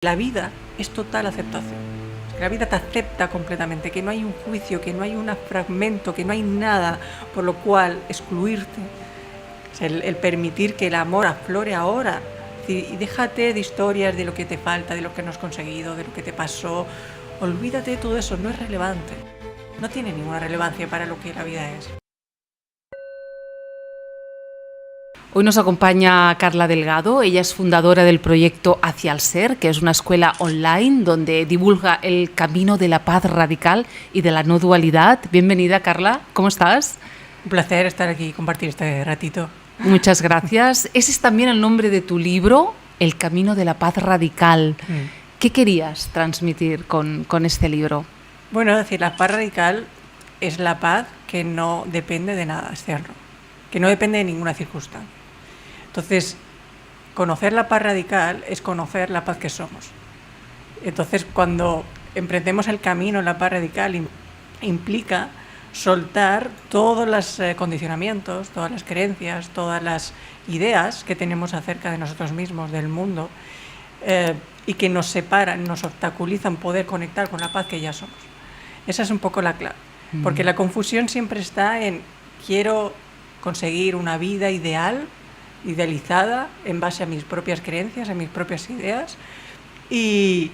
La vida es total aceptación. La vida te acepta completamente, que no hay un juicio, que no hay un fragmento, que no hay nada por lo cual excluirte. O sea, el permitir que el amor aflore ahora. Y déjate de historias de lo que te falta, de lo que no has conseguido, de lo que te pasó. Olvídate de todo eso, no es relevante. No tiene ninguna relevancia para lo que la vida es. Hoy nos acompaña Carla Delgado. Ella es fundadora del proyecto Hacia el Ser, que es una escuela online donde divulga el camino de la paz radical y de la no dualidad. Bienvenida, Carla. ¿Cómo estás? Un placer estar aquí y compartir este ratito. Muchas gracias. Ese es también el nombre de tu libro, El camino de la paz radical. ¿Qué querías transmitir con este libro? Bueno, es decir, la paz radical es la paz que no depende de nada externo, que no depende de ninguna circunstancia. Entonces, conocer la paz radical es conocer la paz que somos. Entonces, cuando emprendemos el camino en la paz radical, implica soltar todos los condicionamientos, todas las creencias, todas las ideas que tenemos acerca de nosotros mismos, del mundo, y que nos separan, nos obstaculizan poder conectar con la paz que ya somos. Esa es un poco la clave, porque la confusión siempre está en quiero conseguir una vida idealizada en base a mis propias creencias, a mis propias ideas, y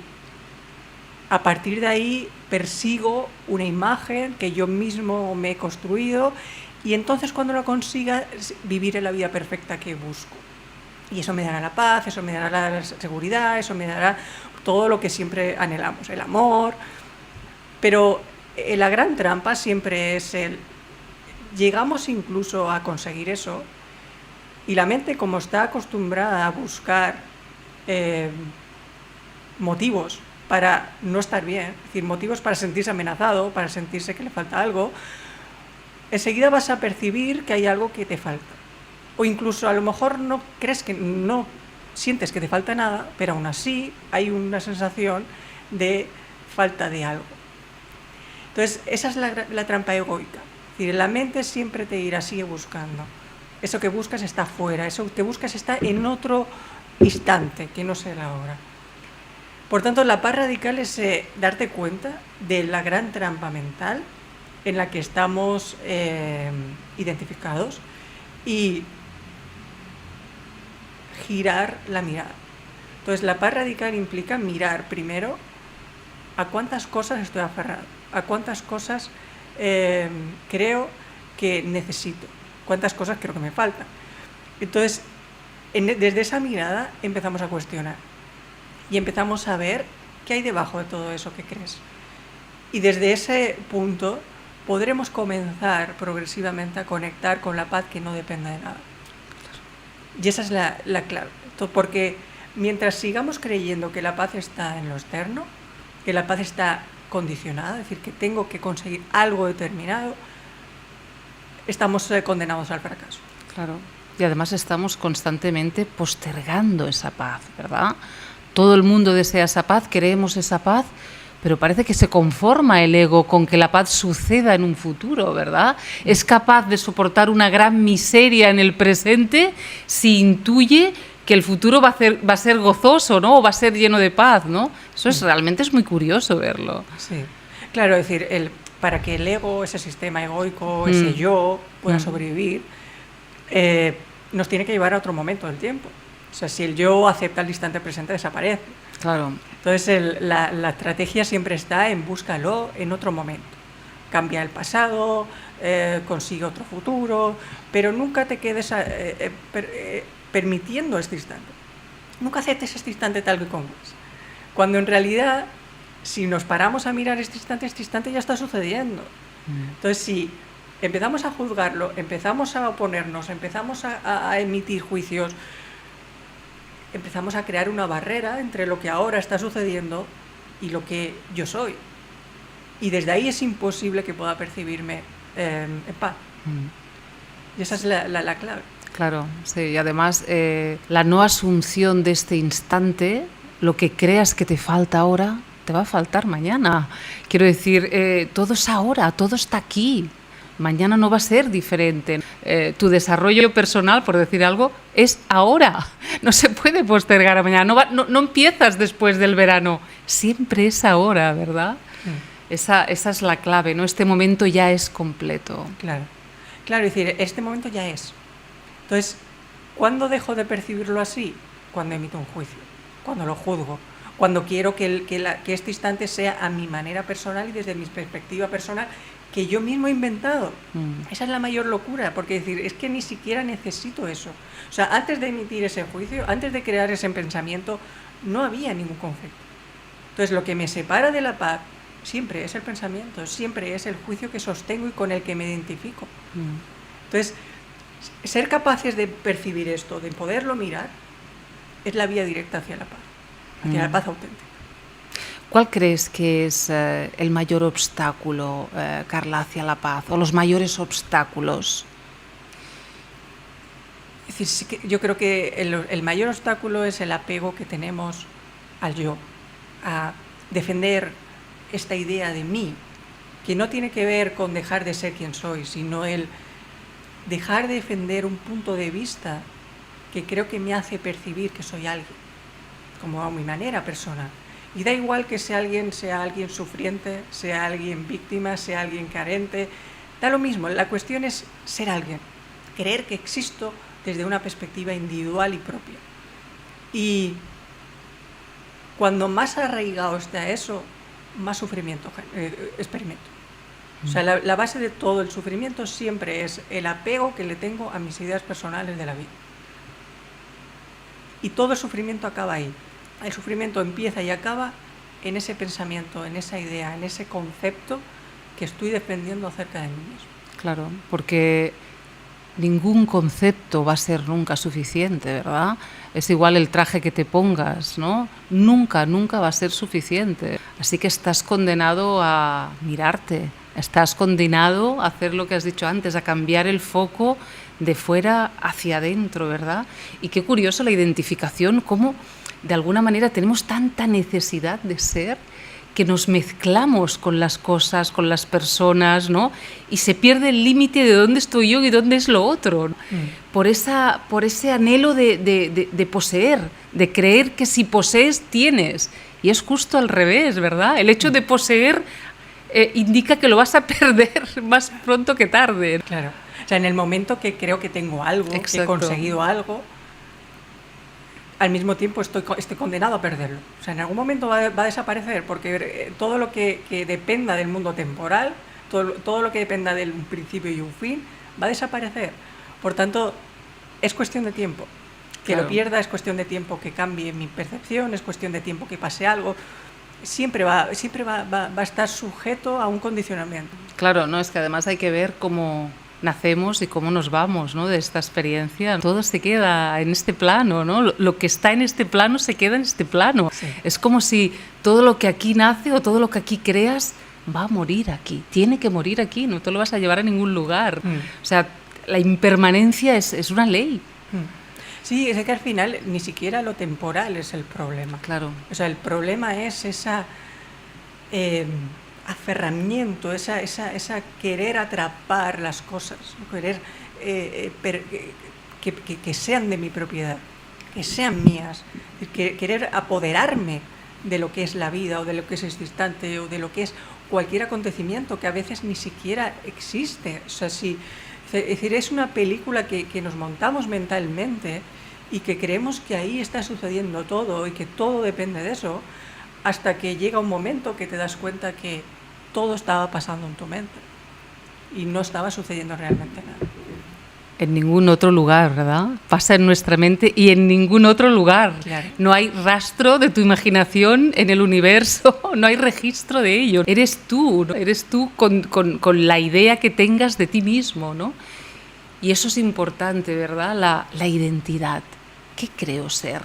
a partir de ahí persigo una imagen que yo mismo me he construido, y entonces cuando la consiga viviré la vida perfecta que busco. Y eso me dará la paz, eso me dará la seguridad, eso me dará todo lo que siempre anhelamos, el amor. Pero la gran trampa siempre es llegamos incluso a conseguir eso, y la mente, como está acostumbrada a buscar motivos para no estar bien, es decir, motivos para sentirse amenazado, para sentirse que le falta algo, enseguida vas a percibir que hay algo que te falta. O incluso a lo mejor no sientes que te falta nada, pero aún así hay una sensación de falta de algo. Entonces, esa es la trampa egoica. Es decir, la mente siempre te irá, sigue buscando. Eso que buscas está fuera, eso que buscas está en otro instante, que no sea la hora. Por tanto, la paz radical es darte cuenta de la gran trampa mental en la que estamos identificados y girar la mirada. Entonces, la paz radical implica mirar primero a cuántas cosas estoy aferrado, a cuántas cosas creo que necesito, cuántas cosas creo que me faltan. Entonces, desde esa mirada empezamos a cuestionar y empezamos a ver qué hay debajo de todo eso que crees. Y desde ese punto podremos comenzar progresivamente a conectar con la paz que no depende de nada. Y esa es la clave, porque mientras sigamos creyendo que la paz está en lo externo, que la paz está condicionada, es decir, que tengo que conseguir algo determinado, estamos condenados al fracaso. Claro, y además estamos constantemente postergando esa paz, ¿verdad? Todo el mundo desea esa paz, queremos esa paz, pero parece que se conforma el ego con que la paz suceda en un futuro, ¿verdad? Es capaz de soportar una gran miseria en el presente si intuye que el futuro va a ser gozoso, ¿no? O va a ser lleno de paz, ¿no? Eso realmente es muy curioso verlo. Sí, claro, es decir, para que el ego, ese sistema egoico, ese yo, pueda sobrevivir, nos tiene que llevar a otro momento del tiempo. O sea, si el yo acepta el instante presente, desaparece. Claro. Entonces, la estrategia siempre está en búscalo en otro momento. Cambia el pasado, consigue otro futuro, pero nunca te quedes permitiendo este instante. Nunca aceptes este instante tal que como es. Cuando en realidad, si nos paramos a mirar este instante ya está sucediendo. Entonces, si empezamos a juzgarlo, empezamos a oponernos, empezamos a emitir juicios, empezamos a crear una barrera entre lo que ahora está sucediendo y lo que yo soy. Y desde ahí es imposible que pueda percibirme en paz. Y esa es la clave. Claro, sí, y además la no asunción de este instante, lo que creas que te falta ahora, te va a faltar mañana. Quiero decir, todo es ahora, todo está aquí. mañana no va a ser diferente. Tu desarrollo personal, por decir algo, es ahora. No se puede postergar a mañana. No empiezas después del verano. Siempre es ahora, ¿verdad? Esa es la clave, ¿no? Este momento ya es completo. Claro, es decir, este momento ya es. Entonces, ¿cuándo dejo de percibirlo así? Cuando emito un juicio, cuando lo juzgo, cuando quiero que este instante sea a mi manera personal y desde mi perspectiva personal que yo mismo he inventado. Esa es la mayor locura, porque decir, es que ni siquiera necesito eso. O sea, antes de emitir ese juicio, antes de crear ese pensamiento, no había ningún conflicto. Entonces, lo que me separa de la paz siempre es el pensamiento, siempre es el juicio que sostengo y con el que me identifico. Entonces, ser capaces de percibir esto, de poderlo mirar, es la vía directa hacia la paz, hacia la paz auténtica. ¿Cuál crees que es el mayor obstáculo, Carla, hacia la paz, o los mayores obstáculos? Es decir, sí que yo creo que el mayor obstáculo es el apego que tenemos al yo, a defender esta idea de mí, que no tiene que ver con dejar de ser quien soy, sino el dejar de defender un punto de vista que creo que me hace percibir que soy alguien, como a mi manera personal. Y da igual que sea alguien sufriente, sea alguien víctima, sea alguien carente, da lo mismo. La cuestión es ser alguien, creer que existo desde una perspectiva individual y propia. Y cuando más arraigado está eso, más sufrimiento experimento. O sea, la base de todo el sufrimiento siempre es el apego que le tengo a mis ideas personales de la vida. Y todo el sufrimiento acaba ahí. El sufrimiento empieza y acaba en ese pensamiento, en esa idea, en ese concepto que estoy defendiendo acerca de mí mismo. Claro, porque ningún concepto va a ser nunca suficiente, ¿verdad? Es igual el traje que te pongas, ¿no? Nunca va a ser suficiente. Así que estás condenado a mirarte, estás condenado a hacer lo que has dicho antes, a cambiar el foco de fuera hacia adentro, ¿verdad? Y qué curioso la identificación, cómo de alguna manera tenemos tanta necesidad de ser que nos mezclamos con las cosas, con las personas, ¿no? Y se pierde el límite de dónde estoy yo y dónde es lo otro, ¿no? Por ese anhelo de poseer, de creer que si posees, tienes. Y es justo al revés, ¿verdad? El hecho de poseer indica que lo vas a perder más pronto que tarde. Claro. O sea, en el momento que creo que tengo algo, que he conseguido algo, al mismo tiempo estoy condenado a perderlo. O sea, en algún momento va a desaparecer, porque todo lo que dependa del mundo temporal, todo lo que dependa de un principio y un fin, va a desaparecer. Por tanto, es cuestión de tiempo. Que lo pierda es cuestión de tiempo que cambie mi percepción, es cuestión de tiempo que pase algo. Siempre va a estar sujeto a un condicionamiento. Claro, no, es que además hay que ver cómo nacemos y cómo nos vamos, ¿no? De esta experiencia. Todo se queda en este plano, ¿no? Lo que está en este plano se queda en este plano. Sí. Es como si todo lo que aquí nace o todo lo que aquí creas va a morir aquí, tiene que morir aquí, no te lo vas a llevar a ningún lugar. O sea, la impermanencia es una ley. Sí, es que al final ni siquiera lo temporal es el problema. Claro. O sea, el problema es esa aferramiento, esa querer atrapar las cosas, querer que sean de mi propiedad, que sean mías, querer apoderarme de lo que es la vida o de lo que es este instante o de lo que es cualquier acontecimiento que a veces ni siquiera existe. O sea, es decir, es una película que nos montamos mentalmente y que creemos que ahí está sucediendo todo y que todo depende de eso, hasta que llega un momento que te das cuenta que todo estaba pasando en tu mente y no estaba sucediendo realmente nada. En ningún otro lugar, ¿verdad? Pasa en nuestra mente y en ningún otro lugar. Claro. No hay rastro de tu imaginación en el universo, no hay registro de ello. Eres tú, ¿no? Eres tú con la idea que tengas de ti mismo, ¿no? Y eso es importante, ¿verdad? La identidad. ¿Qué creo ser?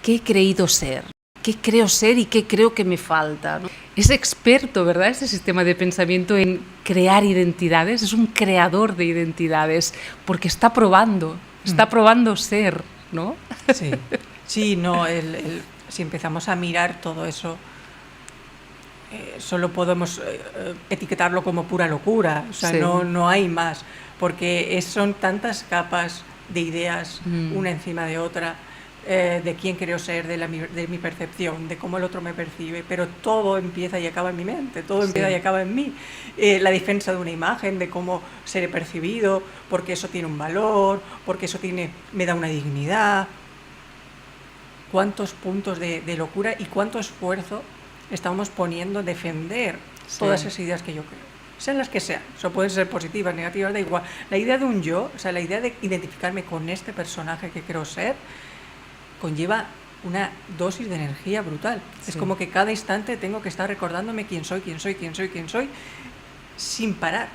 ¿Qué he creído ser? ¿Qué creo ser y qué creo que me falta? ¿No? Es experto, ¿verdad? Este sistema de pensamiento en crear identidades, es un creador de identidades, porque está probando ser, ¿no? Sí, no, si empezamos a mirar todo eso, solo podemos etiquetarlo como pura locura, o sea, Sí. no hay más, porque son tantas capas de ideas, una encima de otra, de quién creo ser, de mi percepción, de cómo el otro me percibe, pero todo empieza y acaba en mi mente, todo empieza y acaba en mí. La defensa de una imagen, de cómo seré percibido, porque eso tiene un valor, porque eso me da una dignidad. Cuántos puntos de locura y cuánto esfuerzo estamos poniendo en defender todas esas ideas que yo creo, sean las que sean, o sea, pueden ser positivas, negativas, da igual. La idea de un yo, o sea, la idea de identificarme con este personaje que creo ser, conlleva una dosis de energía brutal. Es como que cada instante tengo que estar recordándome quién soy, sin parar.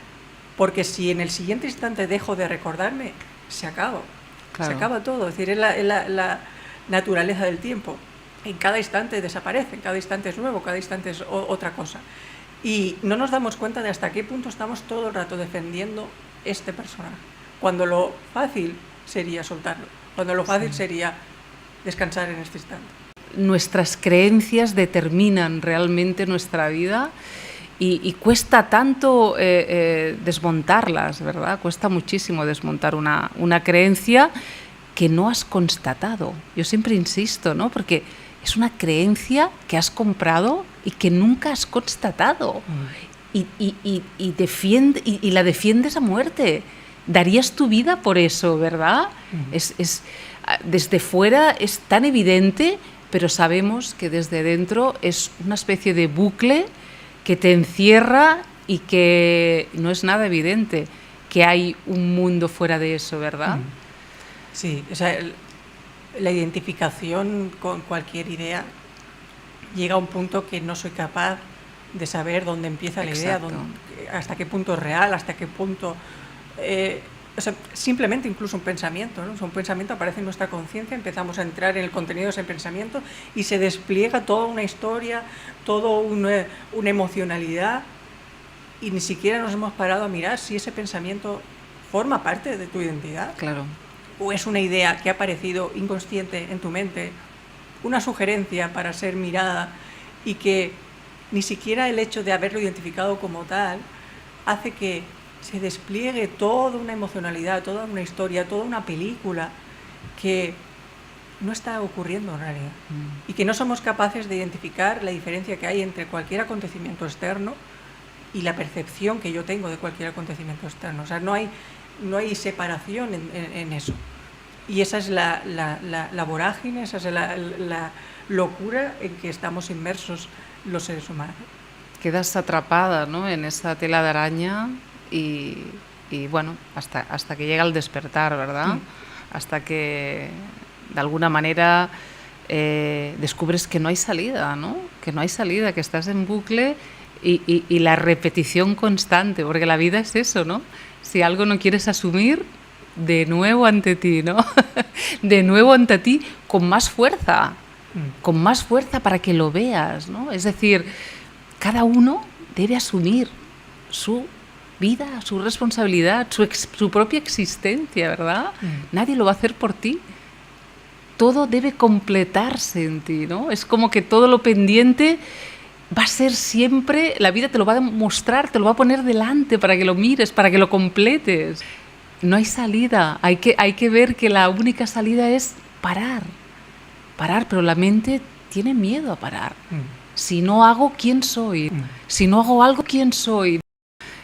Porque si en el siguiente instante dejo de recordarme, se acaba. Claro. Se acaba todo. Es decir, es la naturaleza del tiempo. En cada instante desaparece, en cada instante es nuevo, cada instante es otra cosa. Y no nos damos cuenta de hasta qué punto estamos todo el rato defendiendo este personaje. Cuando lo fácil sería soltarlo. Cuando lo fácil sería descansar en este instante. Nuestras creencias determinan realmente nuestra vida y cuesta tanto desmontarlas, ¿verdad? Cuesta muchísimo desmontar una creencia que no has constatado. Yo siempre insisto, ¿no? Porque es una creencia que has comprado y que nunca has constatado. Y la defiendes a muerte. Darías tu vida por eso, ¿verdad? Desde fuera es tan evidente, pero sabemos que desde dentro es una especie de bucle que te encierra y que no es nada evidente que hay un mundo fuera de eso, ¿verdad? Sí, o sea, la identificación con cualquier idea llega a un punto que no soy capaz de saber dónde empieza la idea, hasta qué punto es real, hasta qué punto... o sea, simplemente incluso un pensamiento, ¿no? O sea, un pensamiento aparece en nuestra conciencia, empezamos a entrar en el contenido de ese pensamiento y se despliega toda una historia, toda una emocionalidad, y ni siquiera nos hemos parado a mirar si ese pensamiento forma parte de tu identidad. Claro. O es una idea que ha aparecido inconsciente en tu mente, una sugerencia para ser mirada, y que ni siquiera el hecho de haberlo identificado como tal hace que se despliegue toda una emocionalidad, toda una historia, toda una película que no está ocurriendo en realidad. Y que no somos capaces de identificar la diferencia que hay entre cualquier acontecimiento externo y la percepción que yo tengo de cualquier acontecimiento externo. O sea, no hay separación en eso. Y esa es la vorágine, esa es la locura en que estamos inmersos los seres humanos. Quedas atrapada, ¿no?, en esa tela de araña y bueno, hasta que llega el despertar, ¿verdad? Hasta que de alguna manera descubres que no hay salida, ¿no? Que no hay salida, que estás en bucle y la repetición constante, porque la vida es eso, ¿no? Si algo no quieres asumir, de nuevo ante ti, ¿no? De nuevo ante ti con más fuerza para que lo veas, ¿no? Es decir, cada uno debe asumir su vida, su responsabilidad, su propia existencia, ¿verdad? Nadie lo va a hacer por ti. Todo debe completarse en ti, ¿no? Es como que todo lo pendiente va a ser siempre, la vida te lo va a mostrar, te lo va a poner delante para que lo mires, para que lo completes. No hay salida, hay que ver que la única salida es parar, pero la mente tiene miedo a parar. Si no hago, ¿quién soy? Si no hago algo, ¿quién soy?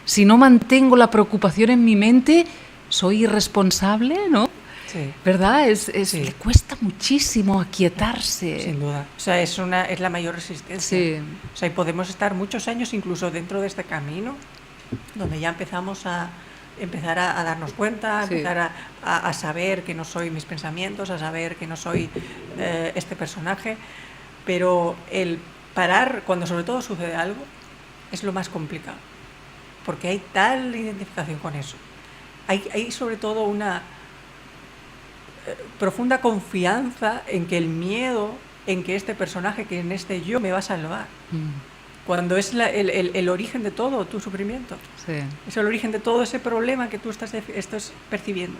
Si no mantengo la preocupación en mi mente, ¿soy irresponsable? ¿No? Sí. ¿Verdad? Sí. Le cuesta muchísimo aquietarse. Sin duda. O sea, es la mayor resistencia. Sí. O sea, y podemos estar muchos años incluso dentro de este camino, donde ya empezamos a darnos cuenta, Sí. empezar a saber que no soy mis pensamientos, a saber que no soy este personaje, pero el parar cuando sobre todo sucede algo es lo más complicado, porque hay tal identificación con eso, hay sobre todo una profunda confianza en que el miedo, en que este personaje, que en este yo me va a salvar. Cuando es el origen de todo tu sufrimiento. Sí. Es el origen de todo ese problema que tú estás percibiendo.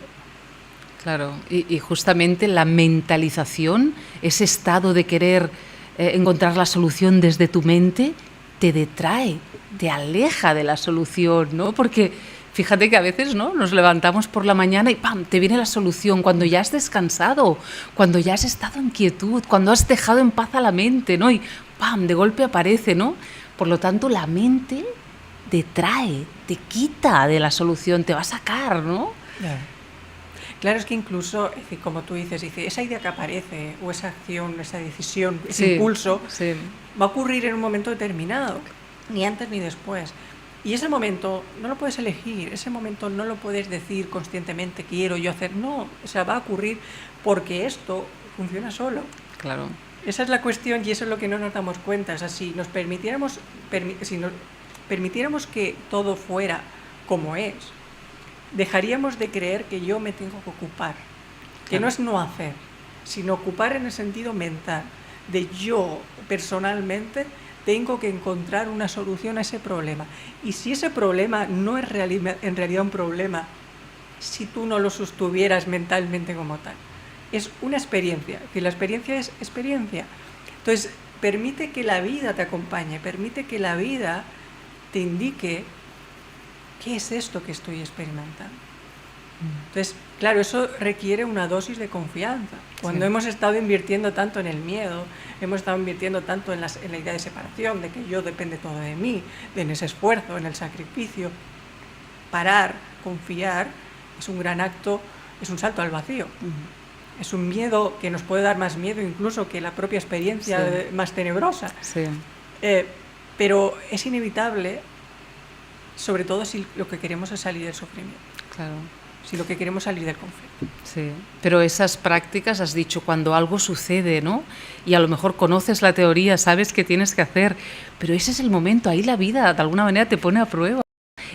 Claro, y justamente la mentalización, ese estado de querer encontrar la solución desde tu mente, te detrae, te aleja de la solución, ¿no? Porque fíjate que a veces, ¿no?, nos levantamos por la mañana y ¡pam!, te viene la solución cuando ya has descansado, cuando ya has estado en quietud, cuando has dejado en paz a la mente, ¿no? Y ¡pam!, de golpe aparece, ¿no? Por lo tanto, la mente detrae, te quita de la solución, te va a sacar, ¿no? Claro, es que incluso, es decir, como tú dices, esa idea que aparece, o esa acción, esa decisión, ese impulso, va a ocurrir en un momento determinado, ni antes ni después. Y ese momento no lo puedes elegir, ese momento no lo puedes decir conscientemente, quiero yo hacer, no, o sea, va a ocurrir porque esto funciona solo. Claro. Esa es la cuestión y eso es lo que no nos damos cuenta. O sea, si nos permitiéramos que todo fuera como es, dejaríamos de creer que yo me tengo que ocupar, que no es no hacer, sino ocupar en el sentido mental, de yo personalmente tengo que encontrar una solución a ese problema. Y si ese problema no es en realidad un problema, si tú no lo sostuvieras mentalmente como tal, es una experiencia, que la experiencia es experiencia. Entonces, permite que la vida te acompañe, permite que la vida te indique qué es esto que estoy experimentando. Entonces, claro, eso requiere una dosis de confianza. Cuando hemos estado invirtiendo tanto en el miedo, hemos estado invirtiendo tanto en la idea de separación, de que yo depende todo de mí, en ese esfuerzo, en el sacrificio, parar, confiar, es un gran acto, es un salto al vacío. Es un miedo que nos puede dar más miedo incluso que la propia experiencia más tenebrosa. Pero es inevitable, sobre todo si lo que queremos es salir del sufrimiento. Claro. Si lo que queremos es salir del conflicto. Sí, pero esas prácticas, has dicho, cuando algo sucede, ¿no? Y a lo mejor conoces la teoría, sabes qué tienes que hacer, pero ese es el momento, ahí la vida de alguna manera te pone a prueba.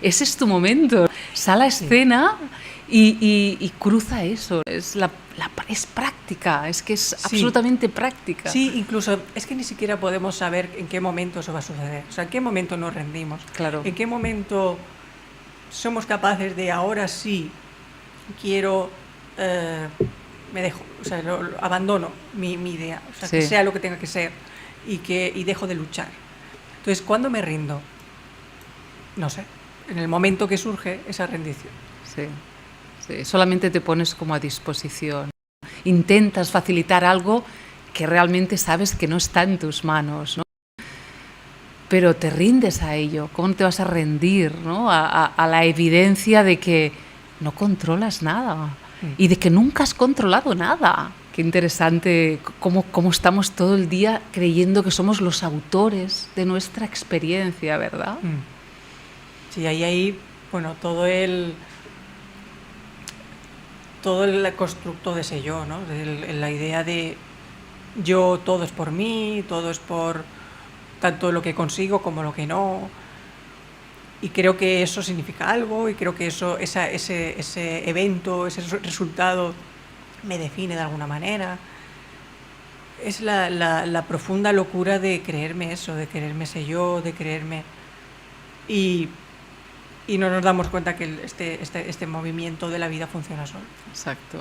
Ese es tu momento. Sale a escena y cruza eso. Es práctica, es que es absolutamente práctica. Sí, incluso es que ni siquiera podemos saber en qué momento eso va a suceder. O sea, en qué momento nos rendimos. Claro. En qué momento somos capaces de ahora sí quiero, me dejo, o sea, abandono mi idea, o sea, que sea lo que tenga que ser y dejo de luchar. Entonces, ¿cuándo me rindo? No sé, en el momento que surge esa rendición. Sí, solamente te pones como a disposición. Intentas facilitar algo que realmente sabes que no está en tus manos, ¿no? Pero te rindes a ello. ¿Cómo te vas a rendir, ¿no?, a la evidencia de que no controlas nada y de que nunca has controlado nada? Qué interesante cómo estamos todo el día creyendo que somos los autores de nuestra experiencia, ¿verdad? Sí, ahí, bueno, todo el constructo de ese yo, ¿no? La idea de yo, todo es por mí, todo es por tanto lo que consigo como lo que no. Y creo que eso significa algo y creo que ese evento, ese resultado me define de alguna manera. Es la profunda locura de creerme eso, de creerme ese yo, de creerme... Y no nos damos cuenta que este movimiento de la vida funciona solo. Exacto.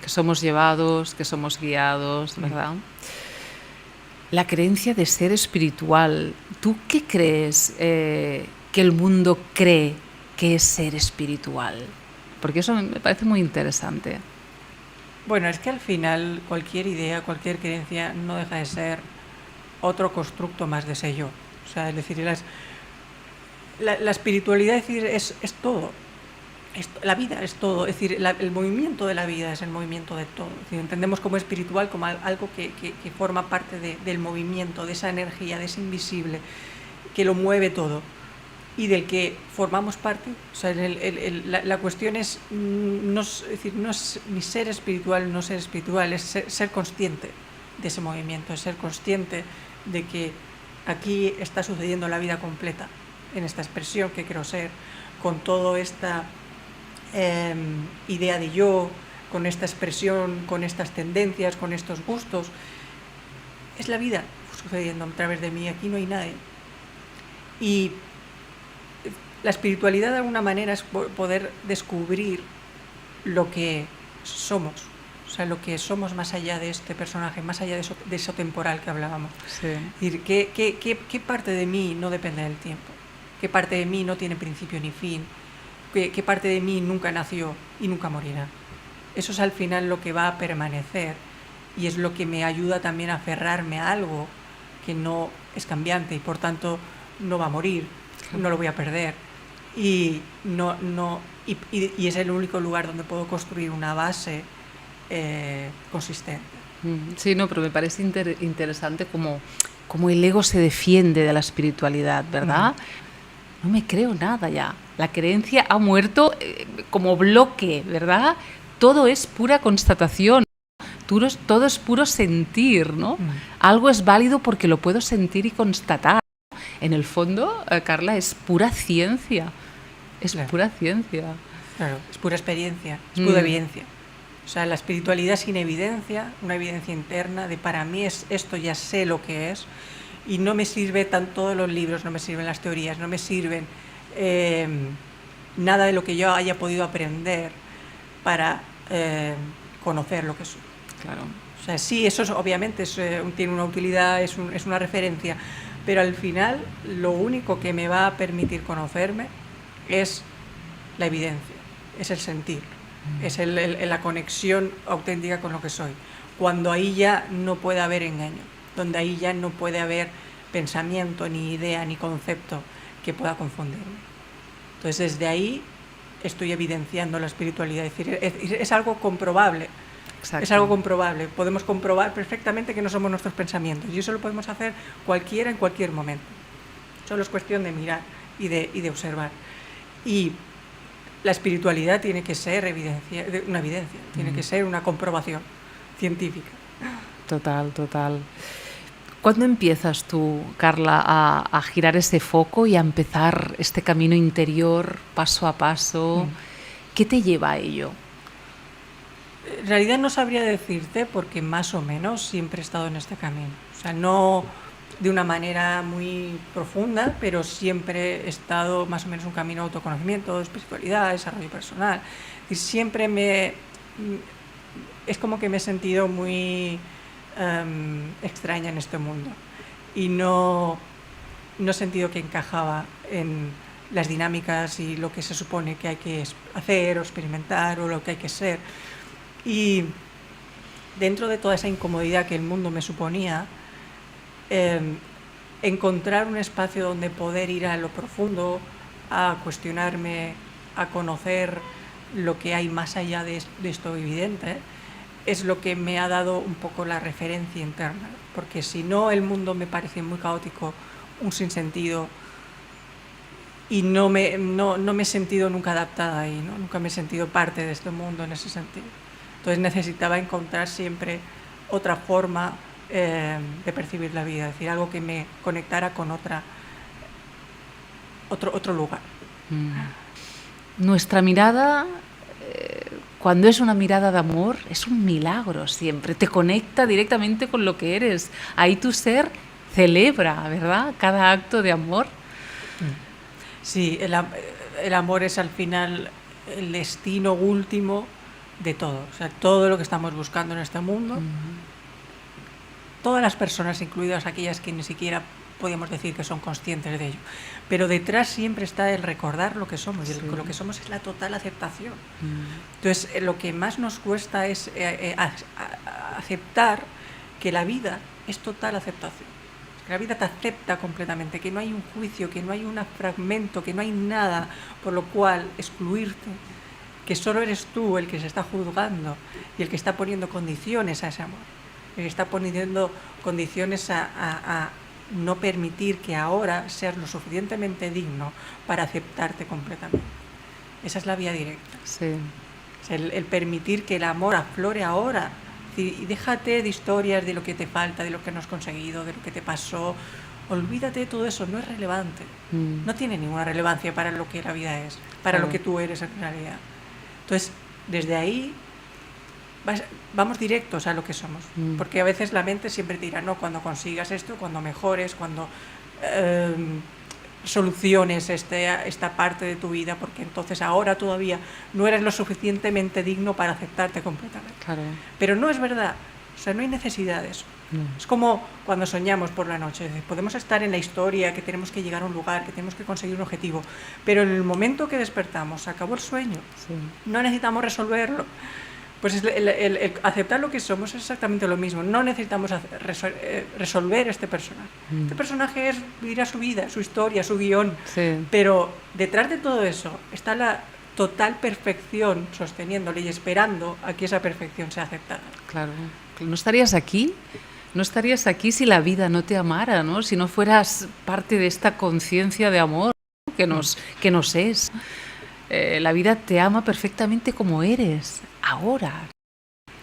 Que somos llevados, que somos guiados, ¿verdad? La creencia de ser espiritual. ¿Tú qué crees que el mundo cree que es ser espiritual? Porque eso me parece muy interesante. Bueno, es que al final cualquier idea, cualquier creencia no deja de ser otro constructo más de ese yo. O sea, es decir, la espiritualidad es todo. La vida es todo. Es decir, el movimiento de la vida es el movimiento de todo. Es decir, entendemos como espiritual como algo que forma parte del movimiento, de esa energía, de ese invisible, que lo mueve todo y del que formamos parte. O sea, la cuestión es no es ni ser espiritual, no ser espiritual, es ser consciente de ese movimiento, es ser consciente de que aquí está sucediendo la vida completa, en esta expresión que quiero ser, con toda esta idea de yo, con esta expresión, con estas tendencias, con estos gustos. Es la vida sucediendo a través de mí, aquí no hay nadie. Y la espiritualidad de alguna manera es poder descubrir lo que somos. O sea, lo que somos más allá de este personaje, más allá de eso temporal que hablábamos. Sí. Es decir, ¿qué parte de mí no depende del tiempo? ¿Qué parte de mí no tiene principio ni fin? ¿Qué parte de mí nunca nació y nunca morirá? Eso es al final lo que va a permanecer y es lo que me ayuda también a aferrarme a algo que no es cambiante y por tanto no va a morir, no lo voy a perder y es el único lugar donde puedo construir una base consistente. Sí, no, pero me parece interesante como el ego se defiende de la espiritualidad, ¿verdad? No me creo nada ya. La creencia ha muerto como bloque, ¿verdad? Todo es pura constatación, todo es puro sentir, ¿no? Algo es válido porque lo puedo sentir y constatar. En el fondo, Carla, es pura ciencia. Es pura ciencia. Claro, es pura experiencia, es pura evidencia. O sea, la espiritualidad sin evidencia, una evidencia interna de para mí es esto, ya sé lo que es, y no me sirve todos los libros, no me sirven las teorías, no me sirven nada de lo que yo haya podido aprender para conocer lo que soy. Claro. O sea, sí, eso obviamente tiene una utilidad, es una referencia, pero al final lo único que me va a permitir conocerme es la evidencia, es el sentir, es la conexión auténtica con lo que soy. Cuando ahí ya no puede haber engaño, donde ahí ya no puede haber pensamiento, ni idea, ni concepto que pueda confundirme. Entonces desde ahí estoy evidenciando la espiritualidad, es decir, es algo comprobable. Exacto. Es algo comprobable, podemos comprobar perfectamente que no somos nuestros pensamientos y eso lo podemos hacer cualquiera en cualquier momento. Solo es cuestión de mirar y de observar. Y la espiritualidad tiene que ser una evidencia, tiene que ser una comprobación científica. Total, total. ¿Cuándo empiezas tú, Carla, a girar ese foco y a empezar este camino interior paso a paso? ¿Qué te lleva a ello? En realidad no sabría decirte porque más o menos siempre he estado en este camino. O sea, no de una manera muy profunda, pero siempre he estado más o menos en un camino de autoconocimiento, de espiritualidad, desarrollo personal. Y siempre es como que me he sentido muy extraña en este mundo y no he sentido que encajaba en las dinámicas y lo que se supone que hay que hacer o experimentar o lo que hay que ser. Y dentro de toda esa incomodidad que el mundo me suponía, encontrar un espacio donde poder ir a lo profundo, a cuestionarme, a conocer lo que hay más allá de esto evidente, es lo que me ha dado un poco la referencia interna, porque si no el mundo me parece muy caótico, un sinsentido, y no me he sentido nunca adaptada ahí, ¿no? Nunca me he sentido parte de este mundo en ese sentido. Entonces necesitaba encontrar siempre otra forma de percibir la vida, es decir, algo que me conectara con otro lugar. Nuestra mirada, cuando es una mirada de amor, es un milagro siempre, te conecta directamente con lo que eres. Ahí tu ser celebra, ¿verdad?, cada acto de amor. Sí, el amor es al final el destino último de todo, o sea, todo lo que estamos buscando en este mundo, todas las personas, incluidas aquellas que ni siquiera podríamos decir que son conscientes de ello, pero detrás siempre está el recordar lo que somos, y lo que somos es la total aceptación. Entonces, lo que más nos cuesta es aceptar que la vida es total aceptación, que la vida te acepta completamente, que no hay un juicio, que no hay un fragmento, que no hay nada por lo cual excluirte, que solo eres tú el que se está juzgando y el que está poniendo condiciones a ese amor, el que está poniendo condiciones a no permitir que ahora seas lo suficientemente digno para aceptarte completamente. Esa es la vía directa. Sí. O sea, el permitir que el amor aflore ahora. Y déjate de historias de lo que te falta, de lo que no has conseguido, de lo que te pasó. Olvídate de todo eso, no es relevante. No tiene ninguna relevancia para lo que la vida es, para lo que tú eres en realidad. Entonces, desde ahí vamos directos a lo que somos, porque a veces la mente siempre te dirá, no, cuando consigas esto, cuando mejores, cuando soluciones esta parte de tu vida, porque entonces ahora todavía no eres lo suficientemente digno para aceptarte completamente. Claro. Pero no es verdad, o sea, no hay necesidad de eso. Es como cuando soñamos por la noche, podemos estar en la historia, que tenemos que llegar a un lugar, que tenemos que conseguir un objetivo, pero en el momento que despertamos, acabó el sueño, no necesitamos resolverlo. Pues el aceptar lo que somos es exactamente lo mismo. No necesitamos resolver este personaje. Este personaje vivirá su vida, su historia, su guión. Sí. Pero detrás de todo eso está la total perfección sosteniéndole y esperando a que esa perfección sea aceptada. Claro. ¿No estarías aquí? No estarías aquí si la vida no te amara, ¿no? Si no fueras parte de esta conciencia de amor que nos es. La vida te ama perfectamente como eres, ahora.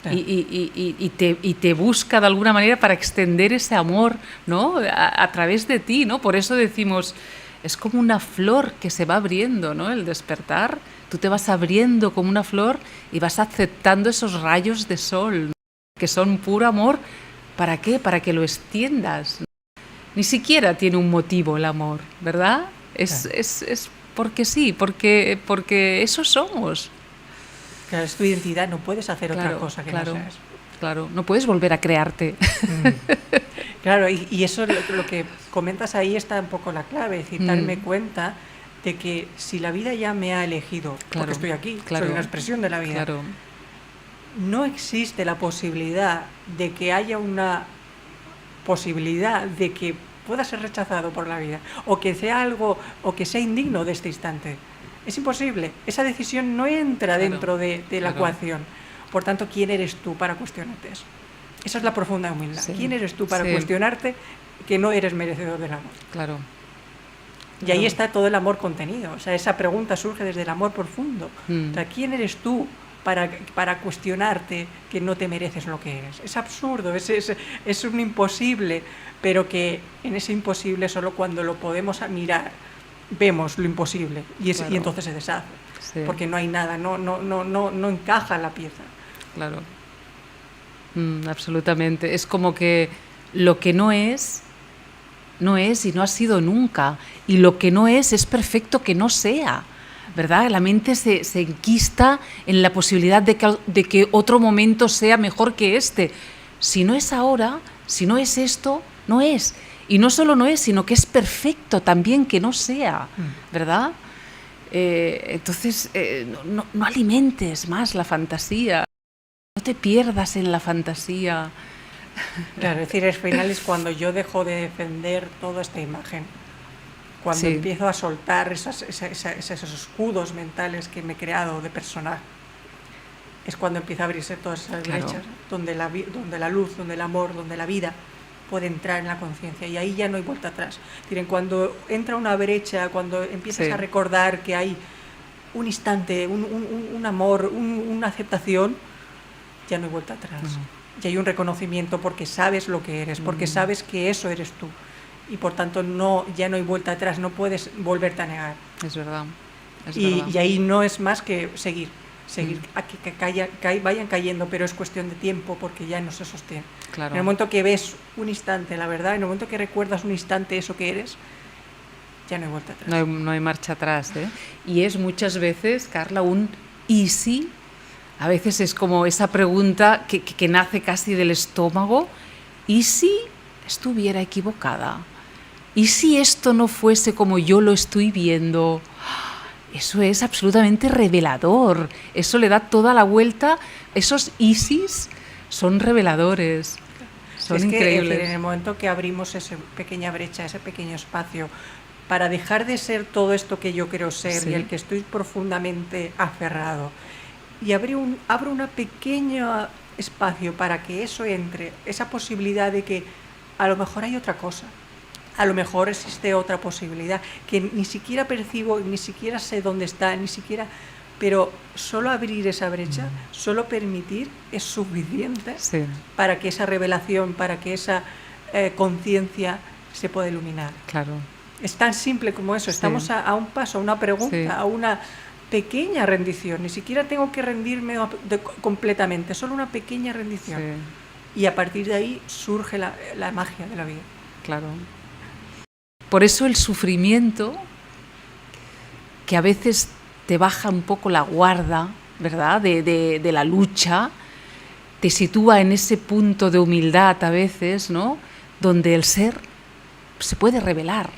Claro. Y te busca de alguna manera para extender ese amor, ¿no? A través de ti, ¿no? Por eso decimos, es como una flor que se va abriendo, ¿no? El despertar, tú te vas abriendo como una flor y vas aceptando esos rayos de sol, ¿no? Que son puro amor. ¿Para qué? Para que lo extiendas, ¿no? Ni siquiera tiene un motivo el amor, ¿verdad? Es porque sí, porque eso somos. Claro, es tu identidad, no puedes hacer otra cosa que no seas. Claro, no puedes volver a crearte. Claro, y eso lo que comentas ahí está un poco la clave, es decir, darme cuenta de que si la vida ya me ha elegido, porque estoy aquí, soy una expresión de la vida, no existe la posibilidad de que haya una posibilidad de que pueda ser rechazado por la vida, o que sea algo, o que sea indigno de este instante. Es imposible, esa decisión no entra dentro de la ecuación. Por tanto, ¿quién eres tú para cuestionarte eso? Esa es la profunda humildad. Sí. ¿Quién eres tú para cuestionarte que no eres merecedor del amor? Claro. Y ahí está todo el amor contenido. O sea, esa pregunta surge desde el amor profundo. O sea, ¿quién eres tú para cuestionarte que no te mereces lo que eres? Es absurdo, es un imposible, pero que en ese imposible solo cuando lo podemos mirar vemos lo imposible y entonces se deshace, porque no hay nada, no encaja la pieza. Claro, absolutamente. Es como que lo que no es y no ha sido nunca, y lo que no es perfecto que no sea, ¿verdad? La mente se enquista en la posibilidad de que otro momento sea mejor que este. Si no es ahora, si no es esto, no es. Y no solo no es, sino que es perfecto también que no sea, ¿verdad? Entonces, no alimentes más la fantasía, no te pierdas en la fantasía. Claro, es decir, al final es cuando yo dejo de defender toda esta imagen, cuando empiezo a soltar esos escudos mentales que me he creado de personaje, es cuando empieza a abrirse todas esas brechas, donde la luz, donde el amor, donde la vida puede entrar en la conciencia, y ahí ya no hay vuelta atrás. Miren, cuando entra una brecha, cuando empiezas a recordar que hay un instante, un amor, una aceptación, ya no hay vuelta atrás. Ya hay un reconocimiento porque sabes lo que eres, porque sabes que eso eres tú, y por tanto ya no hay vuelta atrás, no puedes volverte a negar. Es verdad. Y ahí no es más que seguir a que vayan cayendo, pero es cuestión de tiempo porque ya no se sostiene. Claro. En el momento que ves un instante la verdad, en el momento que recuerdas un instante eso que eres, ya no hay vuelta atrás. No hay marcha atrás, ¿eh? Y es muchas veces, Carla, un ¿y si? A veces es como esa pregunta que nace casi del estómago. ¿Y si estuviera equivocada? ¿Y si esto no fuese como yo lo estoy viendo? Eso es absolutamente revelador. Eso le da toda la vuelta. Esos ISIS son reveladores. Son increíbles. Que en el momento que abrimos esa pequeña brecha, ese pequeño espacio, para dejar de ser todo esto que yo quiero ser y el que estoy profundamente aferrado, y abro un pequeño espacio para que eso entre, esa posibilidad de que a lo mejor hay otra cosa. A lo mejor existe otra posibilidad que ni siquiera percibo, ni siquiera sé dónde está, pero solo abrir esa brecha, solo permitir es suficiente para que esa revelación, para que esa conciencia se pueda iluminar. Claro. Es tan simple como eso, estamos a un paso, a una pregunta, a una pequeña rendición, ni siquiera tengo que rendirme completamente, solo una pequeña rendición. Y a partir de ahí surge la magia de la vida. Claro. Por eso el sufrimiento, que a veces te baja un poco la guarda, ¿verdad?, de la lucha, te sitúa en ese punto de humildad a veces, ¿no?, donde el ser se puede revelar.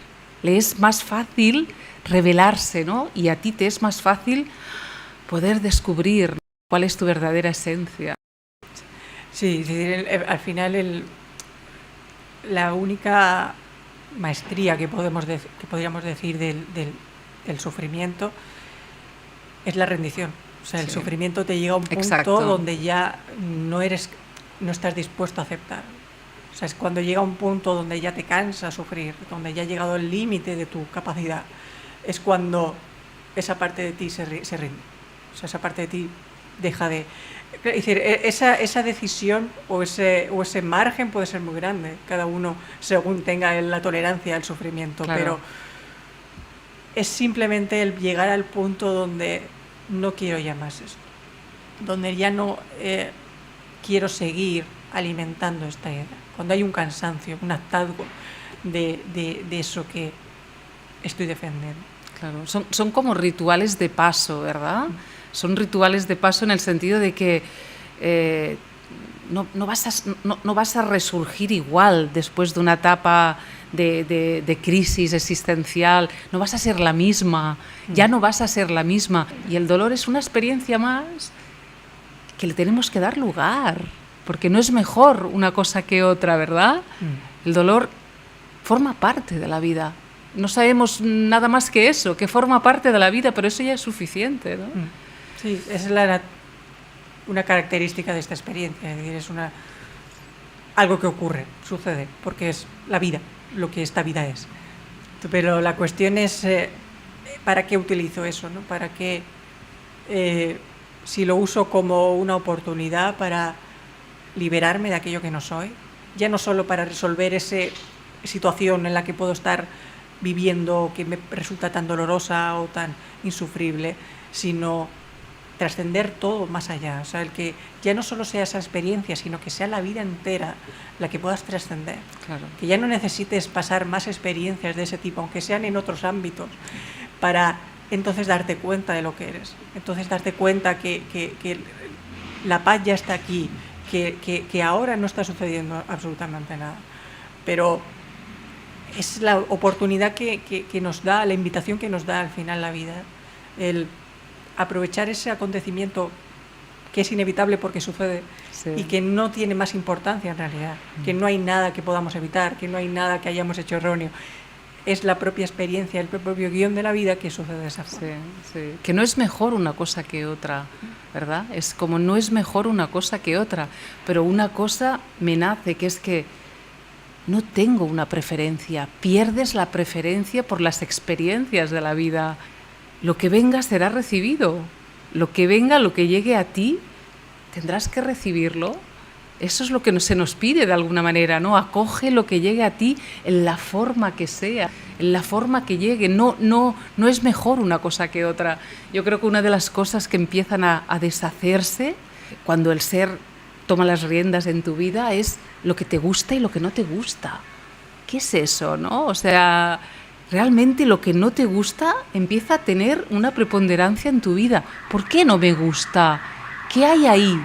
Le es más fácil revelarse, ¿no? Y a ti te es más fácil poder descubrir cuál es tu verdadera esencia. Sí, al final la única maestría que podríamos decir del sufrimiento es la rendición. O sea, el sufrimiento te llega a un punto donde ya no estás dispuesto a aceptar. O sea, es cuando llega un punto donde ya te cansa sufrir, donde ya ha llegado el límite de tu capacidad, es cuando esa parte de ti se rinde. O sea, esa parte de ti deja de... Es decir, esa decisión o ese margen puede ser muy grande, cada uno según tenga la tolerancia al sufrimiento, claro. Pero es simplemente el llegar al punto donde no quiero ya más esto, donde ya no quiero seguir alimentando esta idea, cuando hay un cansancio, un hartazgo de eso que estoy defendiendo. Claro, son como rituales de paso, ¿verdad? Son rituales de paso en el sentido de que no vas a resurgir igual después de una etapa de crisis existencial, no vas a ser la misma, ya no vas a ser la misma. Y el dolor es una experiencia más que le tenemos que dar lugar, porque no es mejor una cosa que otra, ¿verdad? El dolor forma parte de la vida. No sabemos nada más que eso, que forma parte de la vida, pero eso ya es suficiente, ¿no? Sí, es una característica de esta experiencia, es decir, es algo que ocurre, sucede, porque es la vida, lo que esta vida es. Pero la cuestión es, ¿para qué utilizo eso, ¿no? ¿Para qué, si lo uso como una oportunidad para liberarme de aquello que no soy? Ya no solo para resolver esa situación en la que puedo estar viviendo, que me resulta tan dolorosa o tan insufrible, sino trascender todo más allá. O sea, el que ya no solo sea esa experiencia, sino que sea la vida entera la que puedas trascender. Claro. Que ya no necesites pasar más experiencias de ese tipo, aunque sean en otros ámbitos, para entonces darte cuenta de lo que eres. Entonces darte cuenta que la paz ya está aquí, que ahora no está sucediendo absolutamente nada. Pero es la oportunidad que nos da, la invitación que nos da al final la vida, el aprovechar ese acontecimiento que es inevitable porque sucede, sí, y que no tiene más importancia en realidad, que no hay nada que podamos evitar, que no hay nada que hayamos hecho erróneo. Es la propia experiencia, el propio guión de la vida que sucede de esa forma. Sí, sí. Que no es mejor una cosa que otra, ¿verdad? Es como no es mejor una cosa que otra, pero una cosa me nace, que es que no tengo una preferencia, pierdes la preferencia por las experiencias de la vida. Lo que venga será recibido, lo que venga, lo que llegue a ti, tendrás que recibirlo. Eso es lo que se nos pide de alguna manera, ¿no? Acoge lo que llegue a ti en la forma que sea, en la forma que llegue. No es mejor una cosa que otra. Yo creo que una de las cosas que empiezan a deshacerse cuando el ser toma las riendas en tu vida es lo que te gusta y lo que no te gusta. ¿Qué es eso, no? O sea, realmente lo que no te gusta empieza a tener una preponderancia en tu vida. ¿Por qué no me gusta? ¿Qué hay ahí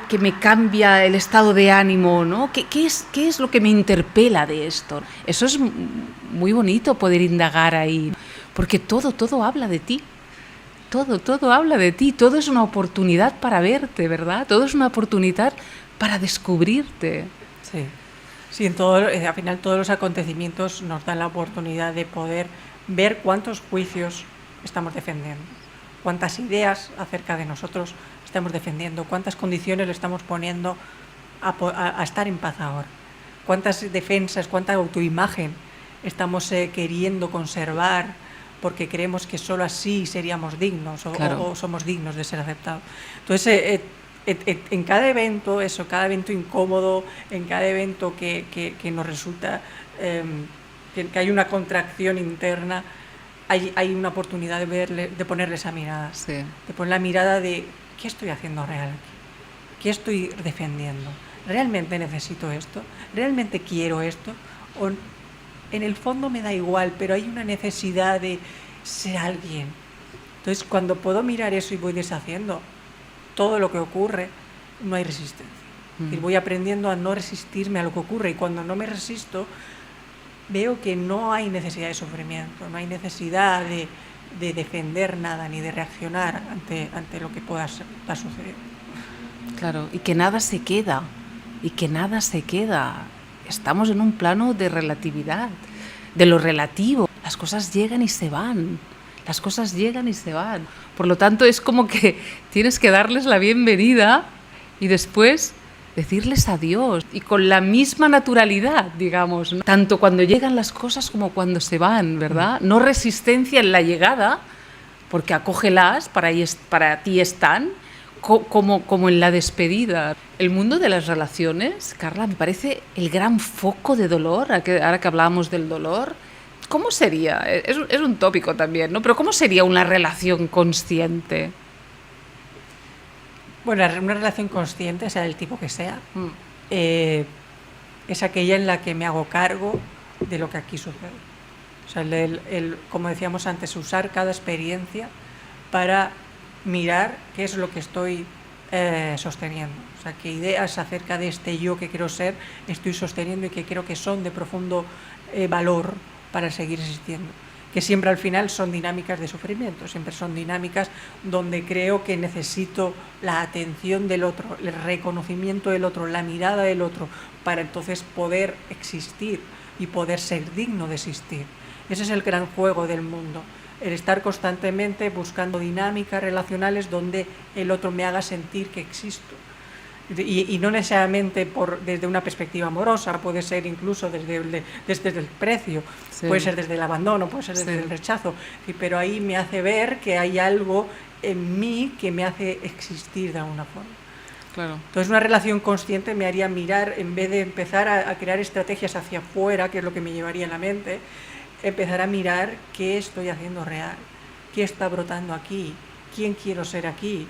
que me cambia el estado de ánimo, ¿no? ¿Qué es lo que me interpela de esto? Eso es muy bonito poder indagar ahí, porque todo habla de ti. Todo habla de ti, todo es una oportunidad para verte, ¿verdad? Todo es una oportunidad para descubrirte. Sí, al final todos los acontecimientos nos dan la oportunidad de poder ver cuántos juicios estamos defendiendo, cuántas ideas acerca de nosotros estamos defendiendo, cuántas condiciones le estamos poniendo a estar en paz ahora, cuántas defensas, cuánta autoimagen estamos queriendo conservar porque creemos que solo así seríamos dignos claro, o somos dignos de ser aceptados. Entonces, en cada evento, cada evento incómodo, en cada evento que nos resulta que hay una contracción interna, hay una oportunidad de ponerle esa mirada, sí, de poner la mirada de ¿qué estoy haciendo real aquí? ¿Qué estoy defendiendo? ¿Realmente necesito esto? ¿Realmente quiero esto? en el fondo me da igual, pero hay una necesidad de ser alguien. Entonces, cuando puedo mirar eso y voy deshaciendo todo lo que ocurre, no hay resistencia. Es decir, voy aprendiendo a no resistirme a lo que ocurre, y cuando no me resisto, veo que no hay necesidad de sufrimiento, no hay necesidad de defender nada, ni de reaccionar ante lo que pueda estar sucediendo. Claro, y que nada se queda, Estamos en un plano de relatividad, de lo relativo. Las cosas llegan y se van. Por lo tanto, es como que tienes que darles la bienvenida y después decirles adiós. Y con la misma naturalidad, digamos, ¿no? Tanto cuando llegan las cosas como cuando se van, ¿verdad? No resistencia en la llegada, porque acógelas, para ti están, como en la despedida. El mundo de las relaciones, Carla, me parece el gran foco de dolor, ahora que hablábamos del dolor. ¿Cómo sería? Es un tópico también, ¿no? Pero ¿cómo sería una relación consciente? Bueno, una relación consciente, sea del tipo que sea, es aquella en la que me hago cargo de lo que aquí sucede. O sea, como decíamos antes, usar cada experiencia para mirar qué es lo que estoy sosteniendo. O sea, qué ideas acerca de este yo que quiero ser estoy sosteniendo y que creo que son de profundo valor para seguir existiendo. Que siempre al final son dinámicas de sufrimiento, siempre son dinámicas donde creo que necesito la atención del otro, el reconocimiento del otro, la mirada del otro, para entonces poder existir y poder ser digno de existir. Ese es el gran juego del mundo, el estar constantemente buscando dinámicas relacionales donde el otro me haga sentir que existo. Y no necesariamente desde una perspectiva amorosa, puede ser incluso desde el precio, sí. Puede ser desde el abandono, puede ser desde el rechazo, pero ahí me hace ver que hay algo en mí que me hace existir de alguna forma. Claro. Entonces una relación consciente me haría mirar, en vez de empezar a crear estrategias hacia afuera, que es lo que me llevaría en la mente, empezar a mirar qué estoy haciendo real, qué está brotando aquí, quién quiero ser aquí.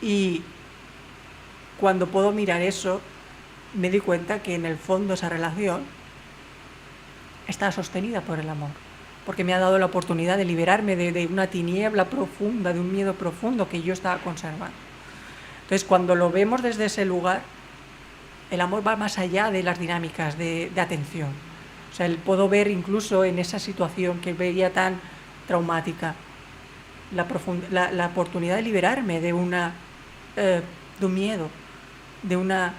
Y cuando puedo mirar eso, me doy cuenta que en el fondo esa relación está sostenida por el amor, porque me ha dado la oportunidad de liberarme de una tiniebla profunda, de un miedo profundo que yo estaba conservando. Entonces, cuando lo vemos desde ese lugar, el amor va más allá de las dinámicas de atención. O sea, puedo ver incluso en esa situación que veía tan traumática la oportunidad de liberarme de un miedo, de una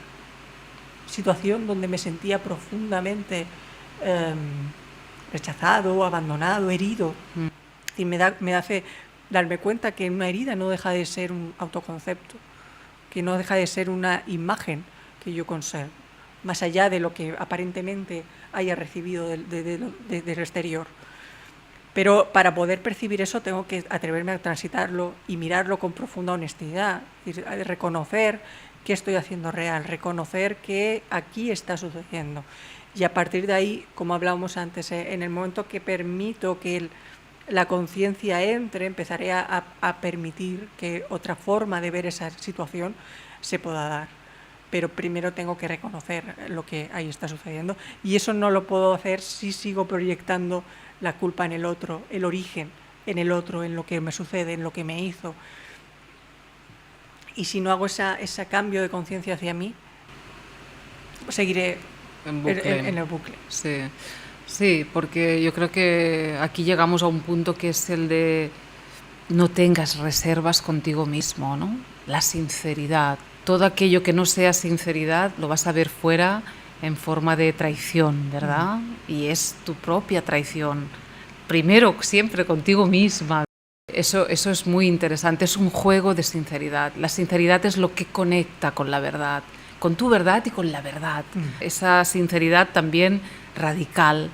situación donde me sentía profundamente rechazado, abandonado, herido. Y me hace darme cuenta que una herida no deja de ser un autoconcepto, que no deja de ser una imagen que yo conservo, más allá de lo que aparentemente haya recibido del exterior. Pero para poder percibir eso tengo que atreverme a transitarlo y mirarlo con profunda honestidad, es decir, reconocer qué estoy haciendo real, reconocer qué aquí está sucediendo. Y a partir de ahí, como hablábamos antes, en el momento que permito que la conciencia entre, empezaré a permitir que otra forma de ver esa situación se pueda dar. Pero primero tengo que reconocer lo que ahí está sucediendo. Y eso no lo puedo hacer si sigo proyectando la culpa en el otro, el origen en el otro, en lo que me sucede, en lo que me hizo. Y si no hago ese cambio de conciencia hacia mí, seguiré en el bucle. Sí. Sí, porque yo creo que aquí llegamos a un punto que es el de no tengas reservas contigo mismo, ¿no? La sinceridad. Todo aquello que no sea sinceridad lo vas a ver fuera en forma de traición, ¿verdad? Y es tu propia traición. Primero, siempre contigo misma. Eso es muy interesante, es un juego de sinceridad. La sinceridad es lo que conecta con la verdad, con tu verdad y con la verdad. Esa sinceridad también radical.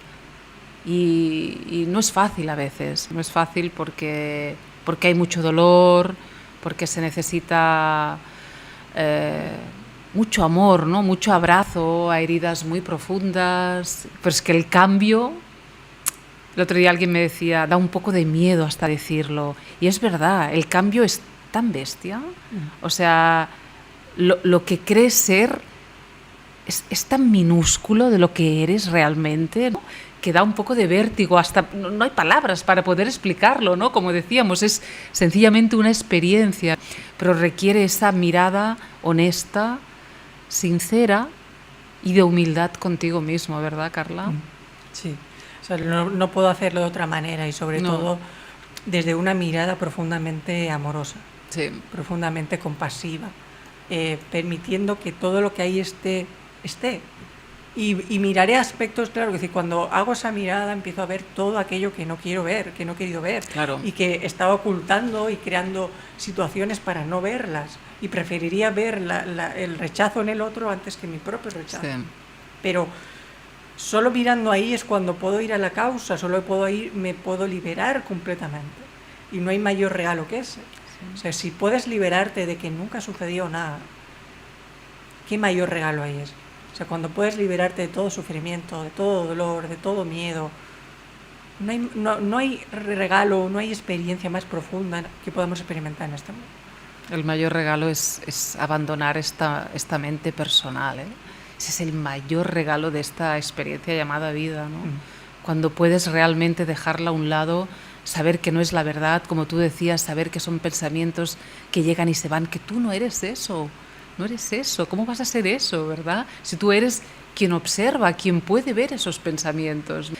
Y no es fácil a veces, no es fácil porque hay mucho dolor, porque se necesita mucho amor, ¿no? Mucho abrazo a heridas muy profundas. Pero es que el cambio, el otro día alguien me decía, da un poco de miedo hasta decirlo. Y es verdad, el cambio es tan bestia. O sea, lo que crees ser es tan minúsculo de lo que eres realmente, ¿no? que da un poco de vértigo, hasta no hay palabras para poder explicarlo, ¿no? Como decíamos, es sencillamente una experiencia, pero requiere esa mirada honesta, sincera y de humildad contigo mismo, ¿verdad, Carla? Sí, o sea, no puedo hacerlo de otra manera y sobre todo desde una mirada profundamente amorosa, profundamente compasiva, permitiendo que todo lo que ahí esté. Y miraré aspectos, claro, que cuando hago esa mirada empiezo a ver todo aquello que no quiero ver, que no he querido ver, claro. Y que estaba ocultando y creando situaciones para no verlas. Y preferiría ver el rechazo en el otro antes que mi propio rechazo. Sí. Pero solo mirando ahí es cuando puedo ir a la causa, me puedo liberar completamente. Y no hay mayor regalo que ese. O sea, si puedes liberarte de que nunca sucedió nada, ¿qué mayor regalo hay ese? O sea, cuando puedes liberarte de todo sufrimiento, de todo dolor, de todo miedo, no hay regalo, no hay experiencia más profunda que podamos experimentar en este mundo. El mayor regalo es abandonar esta mente personal, ¿eh? Ese es el mayor regalo de esta experiencia llamada vida, ¿no? Cuando puedes realmente dejarla a un lado, saber que no es la verdad, como tú decías, saber que son pensamientos que llegan y se van, que tú no eres eso. No eres eso, ¿cómo vas a ser eso, verdad? Si tú eres quien observa, quien puede ver esos pensamientos.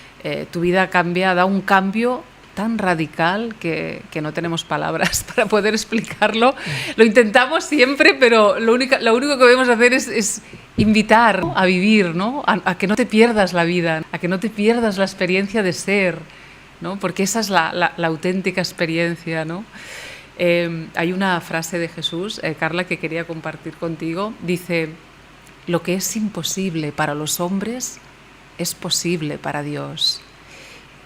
Tu vida cambia, da un cambio tan radical que no tenemos palabras para poder explicarlo. Lo intentamos siempre, pero lo único que debemos hacer es invitar a vivir, ¿no? A que no te pierdas la vida, a que no te pierdas la experiencia de ser, ¿no? Porque esa es la auténtica experiencia, ¿no? Hay una frase de Jesús, Carla, que quería compartir contigo. Dice, lo que es imposible para los hombres es posible para Dios.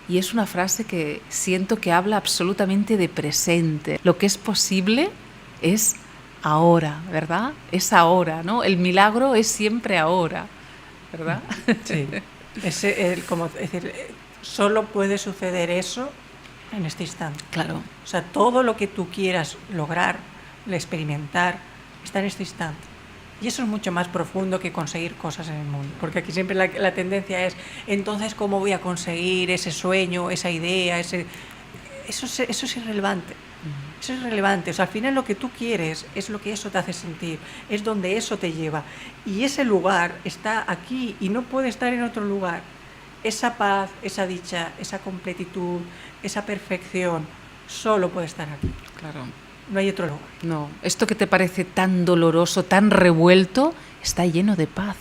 Y es una frase que siento que habla absolutamente de presente. Lo que es posible es ahora, ¿verdad? Es ahora, ¿no? El milagro es siempre ahora, ¿verdad? Sí. Es decir, solo puede suceder eso en este instante. Claro. O sea, todo lo que tú quieras lograr, experimentar, está en este instante. Y eso es mucho más profundo que conseguir cosas en el mundo. Porque aquí siempre la tendencia es, entonces, ¿cómo voy a conseguir ese sueño, esa idea? Eso es irrelevante. Eso es irrelevante. O sea, al final lo que tú quieres es lo que eso te hace sentir. Es donde eso te lleva. Y ese lugar está aquí y no puede estar en otro lugar. Esa paz, esa dicha, esa completitud, esa perfección, solo puede estar aquí. Claro. No hay otro lugar. No, esto que te parece tan doloroso, tan revuelto, está lleno de paz,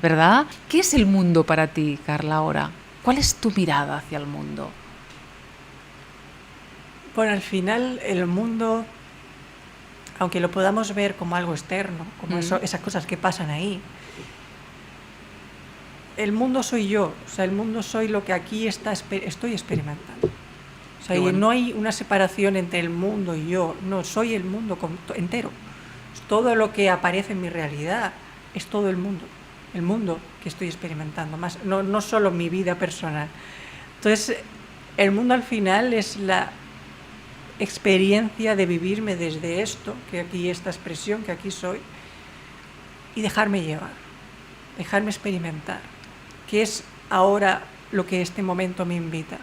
¿verdad? ¿Qué es el mundo para ti, Carla, ahora? ¿Cuál es tu mirada hacia el mundo? Bueno, al final el mundo, aunque lo podamos ver como algo externo, como esas cosas que pasan ahí, el mundo soy yo, o sea, el mundo soy lo que aquí estoy experimentando. O sea, y no hay una separación entre el mundo y yo, no, soy el mundo entero. Todo lo que aparece en mi realidad es todo el mundo que estoy experimentando, más, no solo mi vida personal. Entonces, el mundo al final es la experiencia de vivirme desde esto, que aquí esta expresión, que aquí soy, y dejarme llevar, dejarme experimentar, que es ahora lo que este momento me invita,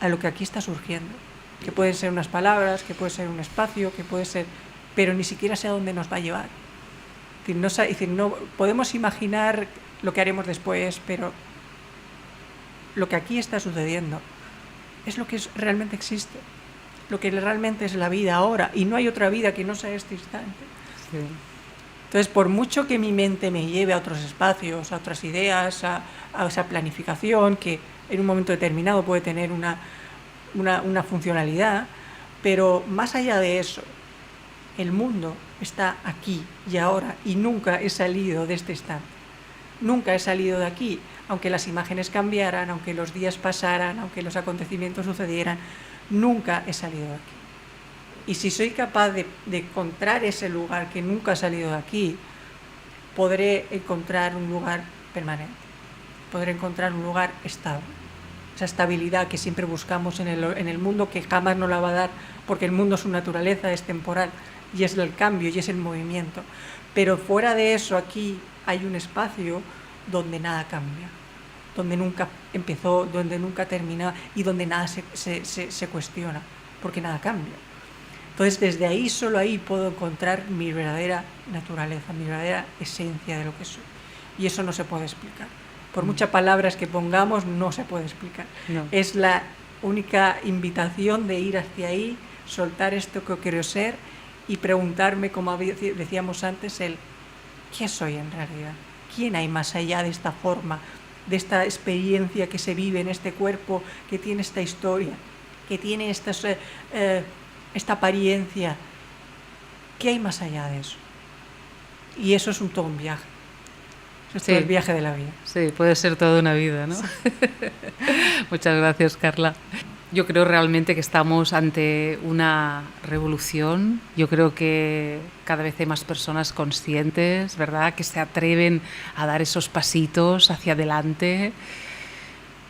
a lo que aquí está surgiendo, que pueden ser unas palabras, que puede ser un espacio, que puede ser, pero ni siquiera sé a dónde nos va a llevar. Es decir, no podemos imaginar lo que haremos después, pero lo que aquí está sucediendo es lo que realmente existe, lo que realmente es la vida ahora, y no hay otra vida que no sea este instante. Sí. Entonces, por mucho que mi mente me lleve a otros espacios, a otras ideas, a esa planificación que en un momento determinado puede tener una funcionalidad, pero más allá de eso, el mundo está aquí y ahora, y nunca he salido de este instante. Nunca he salido de aquí, aunque las imágenes cambiaran, aunque los días pasaran, aunque los acontecimientos sucedieran, nunca he salido de aquí. Y si soy capaz de encontrar ese lugar que nunca ha salido de aquí, podré encontrar un lugar permanente, podré encontrar un lugar estable. Esa estabilidad que siempre buscamos en el mundo, que jamás nos la va a dar, porque el mundo, su naturaleza es temporal, y es el cambio, y es el movimiento. Pero fuera de eso, aquí hay un espacio donde nada cambia, donde nunca empezó, donde nunca termina y donde nada se cuestiona, porque nada cambia. Entonces, desde ahí, solo ahí puedo encontrar mi verdadera naturaleza, mi verdadera esencia de lo que soy. Y eso no se puede explicar. Por muchas palabras que pongamos, no se puede explicar. No. Es la única invitación de ir hacia ahí, soltar esto que quiero ser y preguntarme, como decíamos antes, ¿qué soy en realidad? ¿Quién hay más allá de esta forma, de esta experiencia que se vive en este cuerpo, que tiene esta historia, que tiene esta apariencia? ¿Qué hay más allá de eso? Y eso es todo un viaje. Eso es todo el viaje de la vida. Sí, puede ser toda una vida, ¿no? Sí. Muchas gracias, Carla. Yo creo realmente que estamos ante una revolución. Yo creo que cada vez hay más personas conscientes, ¿verdad?, que se atreven a dar esos pasitos hacia adelante,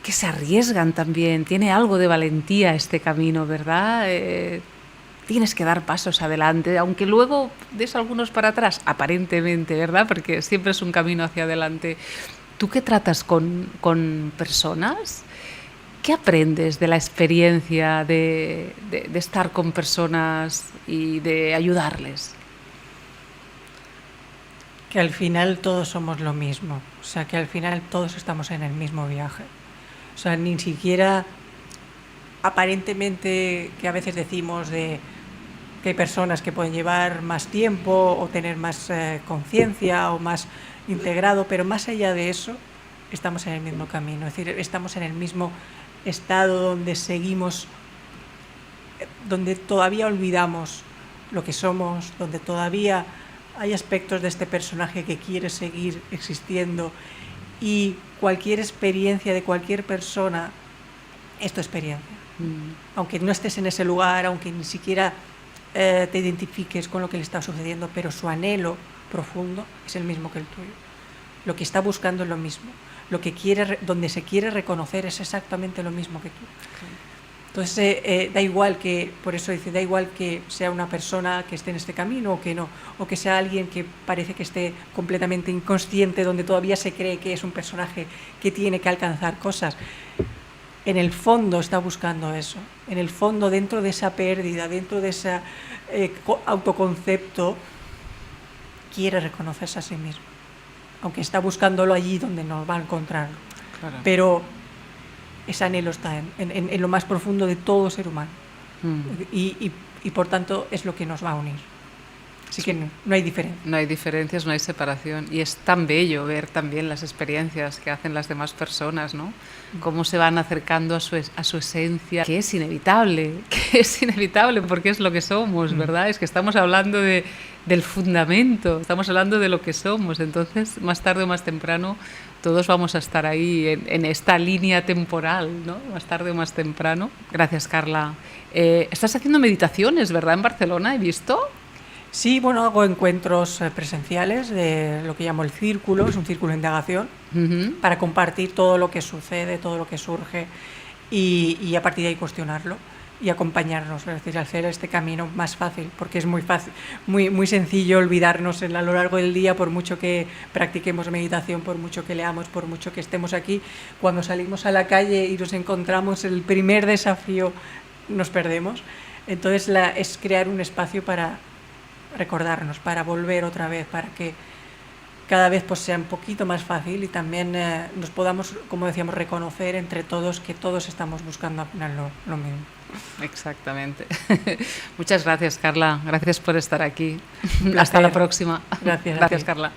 que se arriesgan también. Tiene algo de valentía este camino, ¿verdad? Tienes que dar pasos adelante, aunque luego des algunos para atrás, aparentemente, ¿verdad? Porque siempre es un camino hacia adelante. ¿Tú qué tratas con personas? ¿Qué aprendes de la experiencia de estar con personas y de ayudarles? Que al final todos somos lo mismo, o sea, que al final todos estamos en el mismo viaje. O sea, ni siquiera aparentemente, que a veces decimos que hay personas que pueden llevar más tiempo o tener más conciencia o más integrado, pero más allá de eso, estamos en el mismo camino, es decir, estamos en el mismo estado donde seguimos, donde todavía olvidamos lo que somos, donde todavía hay aspectos de este personaje que quiere seguir existiendo, y cualquier experiencia de cualquier persona es tu experiencia. Aunque no estés en ese lugar, aunque ni siquiera te identifiques con lo que le está sucediendo, pero su anhelo profundo es el mismo que el tuyo. Lo que está buscando es lo mismo. Lo que quiere, donde se quiere reconocer, es exactamente lo mismo que tú. Entonces, da igual que, por eso dice, da igual que sea una persona que esté en este camino o que no, o que sea alguien que parece que esté completamente inconsciente, donde todavía se cree que es un personaje que tiene que alcanzar cosas. En el fondo está buscando eso. En el fondo, dentro de esa pérdida, dentro de ese autoconcepto, quiere reconocerse a sí mismo. Aunque está buscándolo allí donde no va a encontrarlo. Claro. Pero ese anhelo está en lo más profundo de todo ser humano. Y por tanto es lo que nos va a unir. Así que no hay diferencia. No hay diferencias, no hay separación. Y es tan bello ver también las experiencias que hacen las demás personas, ¿no? Cómo se van acercando a su esencia, que es inevitable, porque es lo que somos, ¿verdad? Es que estamos hablando del fundamento, estamos hablando de lo que somos. Entonces, más tarde o más temprano, todos vamos a estar ahí en esta línea temporal, ¿no? Más tarde o más temprano. Gracias, Carla. Estás haciendo meditaciones, ¿verdad? En Barcelona, he visto. Sí, bueno, hago encuentros presenciales de lo que llamo el círculo, es un círculo de indagación, para compartir todo lo que sucede, todo lo que surge y a partir de ahí cuestionarlo y acompañarnos, es decir, hacer este camino más fácil, porque es muy fácil, muy sencillo olvidarnos a lo largo del día, por mucho que practiquemos meditación, por mucho que leamos, por mucho que estemos aquí. Cuando salimos a la calle y nos encontramos el primer desafío, nos perdemos. Entonces es crear un espacio para recordarnos, para volver otra vez, para que cada vez pues sea un poquito más fácil y también nos podamos, como decíamos, reconocer entre todos que todos estamos buscando al final lo mismo. Exactamente. Muchas gracias, Carla. Gracias por estar aquí. Hasta la próxima. Gracias, Carla.